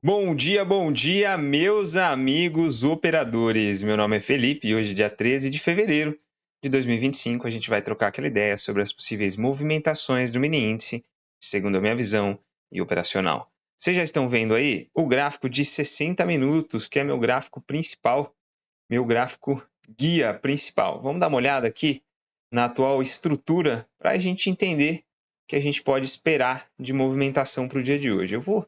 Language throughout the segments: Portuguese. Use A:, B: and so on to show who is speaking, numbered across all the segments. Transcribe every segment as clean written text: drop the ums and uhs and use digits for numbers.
A: Bom dia, meus amigos operadores. Meu nome é Felipe e hoje, dia 13 de fevereiro de 2025, a gente vai trocar aquela ideia sobre as possíveis movimentações do mini índice, segundo a minha visão e operacional. Vocês já estão vendo aí o gráfico de 60 minutos, que é meu gráfico principal, meu gráfico guia principal. Vamos dar uma olhada aqui na atual estrutura para a gente entender o que a gente pode esperar de movimentação para o dia de hoje. Eu vou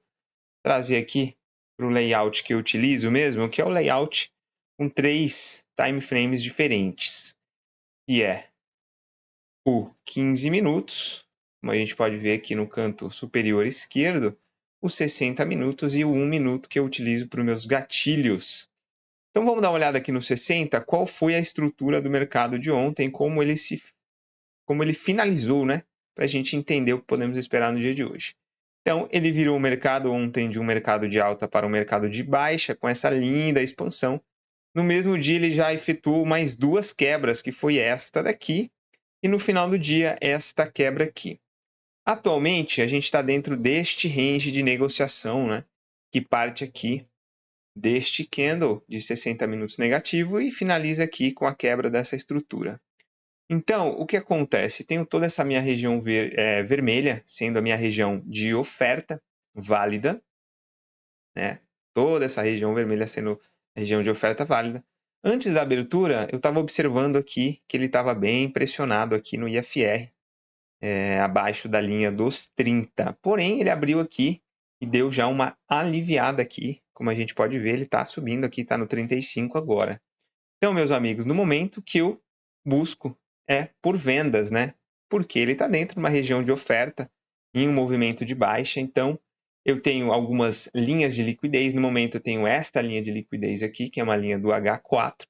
A: trazer aqui para o layout que eu utilizo mesmo, que é o layout com 3 time frames diferentes, que é o 15 minutos, como a gente pode ver aqui no canto superior esquerdo, os 60 minutos e o 1 minuto que eu utilizo para os meus gatilhos. Então vamos dar uma olhada aqui no 60, qual foi a estrutura do mercado de ontem, como ele finalizou, né? Para a gente entender o que podemos esperar no dia de hoje. Então, ele virou o mercado ontem de um mercado de alta para um mercado de baixa, com essa linda expansão. No mesmo dia, ele já efetuou mais 2 quebras, que foi esta daqui, e no final do dia, esta quebra aqui. Atualmente, a gente está dentro deste range de negociação, né? Que parte aqui deste candle de 60 minutos negativo e finaliza aqui com a quebra dessa estrutura. Então, o que acontece? Tenho toda essa minha região vermelha, sendo a minha região de oferta válida, né? Toda essa região vermelha sendo a região de oferta válida. Antes da abertura, eu estava observando aqui que ele estava bem pressionado aqui no IFR, abaixo da linha dos 30. Porém, ele abriu aqui e deu já uma aliviada aqui. Como a gente pode ver, ele está subindo aqui, está no 35 agora. Então, meus amigos, no momento que eu busco é por vendas, né? Porque ele está dentro de uma região de oferta, em um movimento de baixa. Então, eu tenho algumas linhas de liquidez. No momento, eu tenho esta linha de liquidez aqui, que é uma linha do H4,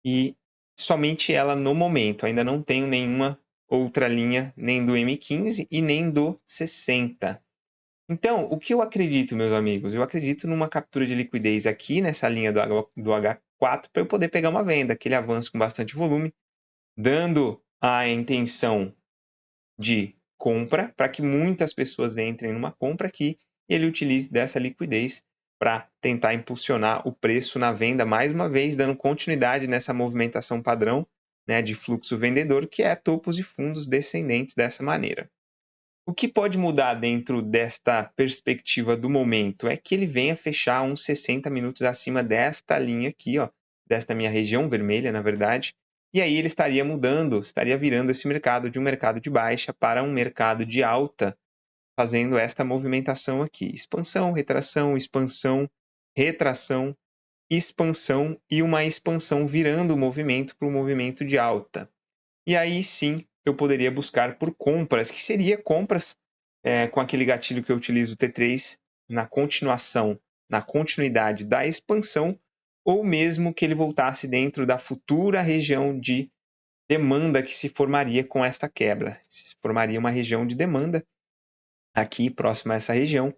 A: e somente ela no momento. Ainda não tenho nenhuma outra linha, nem do M15 e nem do 60. Então, o que eu acredito, meus amigos? Eu acredito numa captura de liquidez aqui nessa linha do H4 para eu poder pegar uma venda, aquele avanço com bastante volume, dando a intenção de compra para que muitas pessoas entrem numa compra aqui e ele utilize dessa liquidez para tentar impulsionar o preço na venda mais uma vez, dando continuidade nessa movimentação padrão, né, de fluxo vendedor, que é topos e fundos descendentes dessa maneira. O que pode mudar dentro desta perspectiva do momento é que ele venha fechar uns 60 minutos acima desta linha aqui, ó, desta minha região vermelha, na verdade, e aí ele estaria mudando, estaria virando esse mercado de um mercado de baixa para um mercado de alta, fazendo esta movimentação aqui: expansão, expansão, retração, expansão e uma expansão virando o movimento para um movimento de alta. E aí sim eu poderia buscar por compras, que seria compras com aquele gatilho que eu utilizo, o T3, na continuação, na continuidade da expansão, ou mesmo que ele voltasse dentro da futura região de demanda que se formaria com esta quebra. Se formaria uma região de demanda aqui próxima a essa região,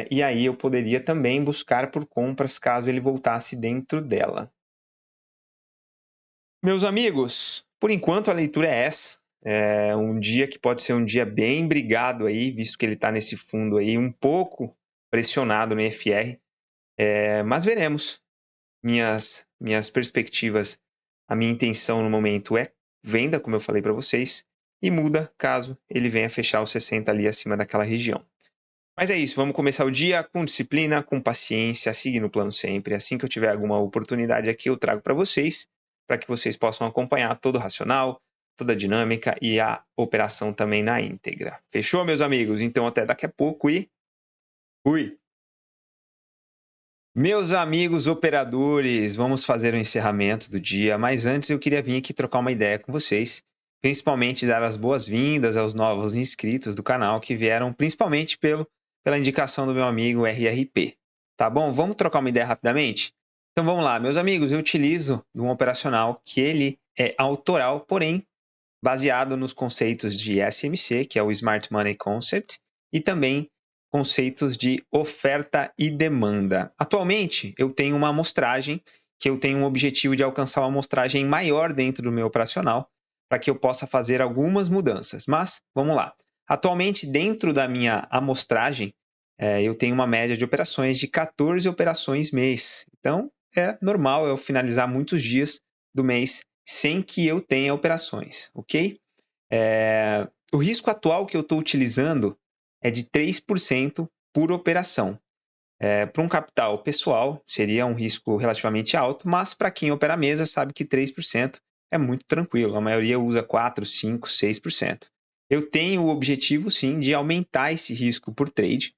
A: e aí eu poderia também buscar por compras caso ele voltasse dentro dela. Meus amigos, por enquanto a leitura é essa. É um dia que pode ser um dia bem brigado aí, visto que ele está nesse fundo aí, um pouco pressionado no IFR. Mas veremos. Minhas perspectivas, a minha intenção no momento é venda, como eu falei para vocês, e muda caso ele venha fechar os 60 ali acima daquela região. Mas é isso, vamos começar o dia com disciplina, com paciência, seguindo o plano sempre. Assim que eu tiver alguma oportunidade aqui, eu trago para vocês, para que vocês possam acompanhar todo o racional, toda a dinâmica e a operação também na íntegra. Fechou, meus amigos? Então até daqui a pouco e fui! Meus amigos operadores, vamos fazer o encerramento do dia, mas antes eu queria vir aqui trocar uma ideia com vocês, principalmente dar as boas-vindas aos novos inscritos do canal que vieram principalmente pela indicação do meu amigo RRP. Tá bom? Vamos trocar uma ideia rapidamente? Então vamos lá, meus amigos, eu utilizo um operacional que ele é autoral, porém baseado nos conceitos de SMC, que é o Smart Money Concept, e também conceitos de oferta e demanda. Atualmente, eu tenho uma amostragem que eu tenho um objetivo de alcançar uma amostragem maior dentro do meu operacional, para que eu possa fazer algumas mudanças. Mas, vamos lá. Atualmente, dentro da minha amostragem, eu tenho uma média de operações de 14 operações mês. Então, é normal eu finalizar muitos dias do mês sem que eu tenha operações, ok? O risco atual que eu estou utilizando é de 3% por operação. Para um capital pessoal, seria um risco relativamente alto, mas para quem opera a mesa sabe que 3% é muito tranquilo. A maioria usa 4%, 5%, 6%. Eu tenho o objetivo, sim, de aumentar esse risco por trade,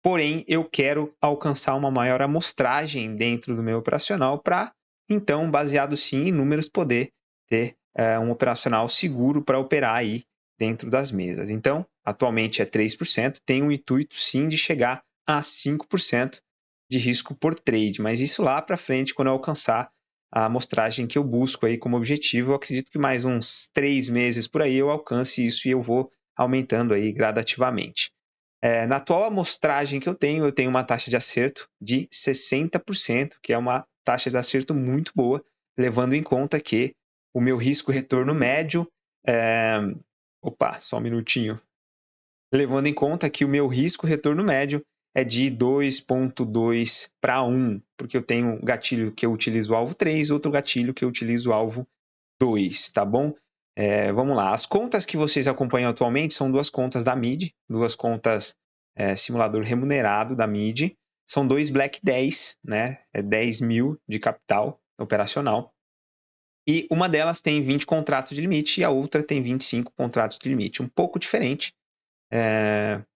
A: porém, eu quero alcançar uma maior amostragem dentro do meu operacional para, então, baseado sim em números, poder ter um operacional seguro para operar aí dentro das mesas. Então, atualmente é 3%, tem um intuito sim de chegar a 5% de risco por trade, mas isso lá para frente, quando eu alcançar a amostragem que eu busco aí como objetivo, eu acredito que mais uns 3 meses por aí eu alcance isso e eu vou aumentando aí gradativamente. Na atual amostragem que eu tenho uma taxa de acerto de 60%, que é uma taxa de acerto muito boa, levando em conta que o meu risco-retorno médio. Opa, só um minutinho. Levando em conta que o meu risco-retorno médio é de 2,2 para 1, porque eu tenho um gatilho que eu utilizo o alvo 3, outro gatilho que eu utilizo o alvo 2, tá bom? Vamos lá. As contas que vocês acompanham atualmente são duas contas da MID, duas contas simulador remunerado da MID. São dois Black 10, né? 10 mil de capital operacional. E uma delas tem 20 contratos de limite e a outra tem 25 contratos de limite. Um pouco diferente,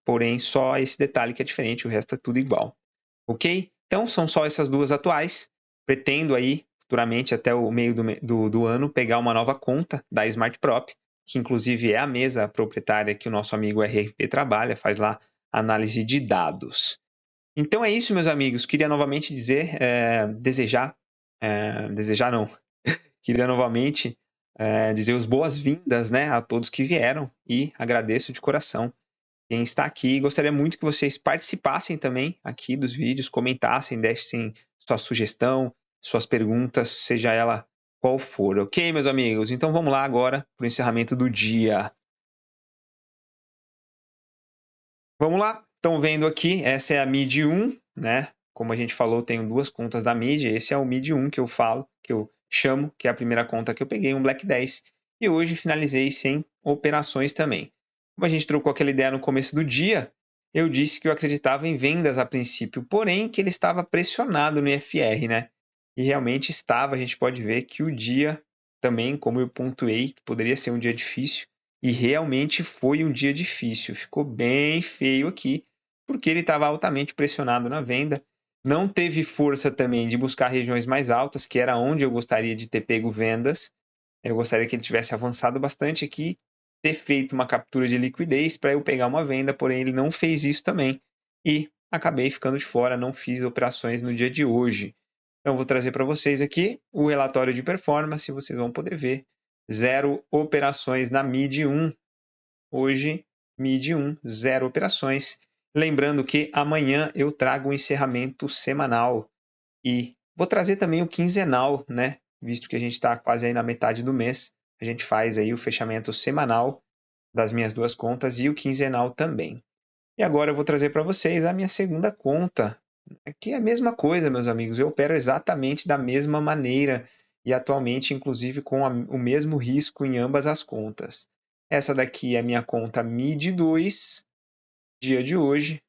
A: porém só esse detalhe que é diferente, o resto é tudo igual. Ok? Então são só essas duas atuais. Pretendo aí futuramente, até o meio do ano, pegar uma nova conta da Smart Prop, que inclusive é a mesa proprietária que o nosso amigo RRP trabalha, faz lá análise de dados. Então é isso, meus amigos. Queria novamente dizer, desejar não, queria novamente dizer as boas-vindas, né, a todos que vieram e agradeço de coração quem está aqui. Gostaria muito que vocês participassem também aqui dos vídeos, comentassem, deixem sua sugestão, suas perguntas, seja ela qual for, ok, meus amigos? Então vamos lá agora para o encerramento do dia. Vamos lá, estão vendo aqui, essa é a MID 1, né? Como a gente falou, tenho duas contas da MID, esse é o MID 1 que eu falo, que eu chamo, que é a primeira conta que eu peguei, um Black 10, e hoje finalizei sem operações também. Como a gente trocou aquela ideia no começo do dia, eu disse que eu acreditava em vendas a princípio, porém que ele estava pressionado no IFR, né? E realmente estava, a gente pode ver que o dia também, como eu pontuei, poderia ser um dia difícil, e realmente foi um dia difícil, ficou bem feio aqui, porque ele estava altamente pressionado na venda, não teve força também de buscar regiões mais altas, que era onde eu gostaria de ter pego vendas. Eu gostaria que ele tivesse avançado bastante aqui, ter feito uma captura de liquidez para eu pegar uma venda, porém ele não fez isso também. E acabei ficando de fora, não fiz operações no dia de hoje. Então vou trazer para vocês aqui o relatório de performance, vocês vão poder ver 0 operações na MID 1. Hoje, MID 1, 0 operações. Lembrando que amanhã eu trago o encerramento semanal e vou trazer também o quinzenal, né? Visto que a gente está quase aí na metade do mês, a gente faz aí o fechamento semanal das minhas duas contas e o quinzenal também. E agora eu vou trazer para vocês a minha segunda conta, que é a mesma coisa, meus amigos. Eu opero exatamente da mesma maneira e atualmente, inclusive, com o mesmo risco em ambas as contas. Essa daqui é a minha conta MID 2, dia de hoje,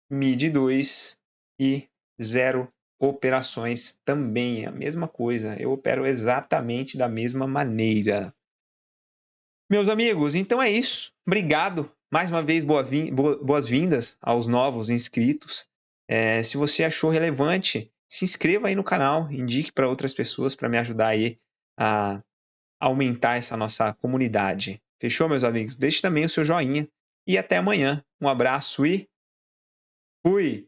A: MID 2 e 0 operações também. É a mesma coisa, eu opero exatamente da mesma maneira. Meus amigos, então é isso. Obrigado. Mais uma vez, boas-vindas aos novos inscritos. Se você achou relevante, se inscreva aí no canal, indique para outras pessoas para me ajudar aí a aumentar essa nossa comunidade. Fechou, meus amigos? Deixe também o seu joinha e até amanhã. Um abraço e fui!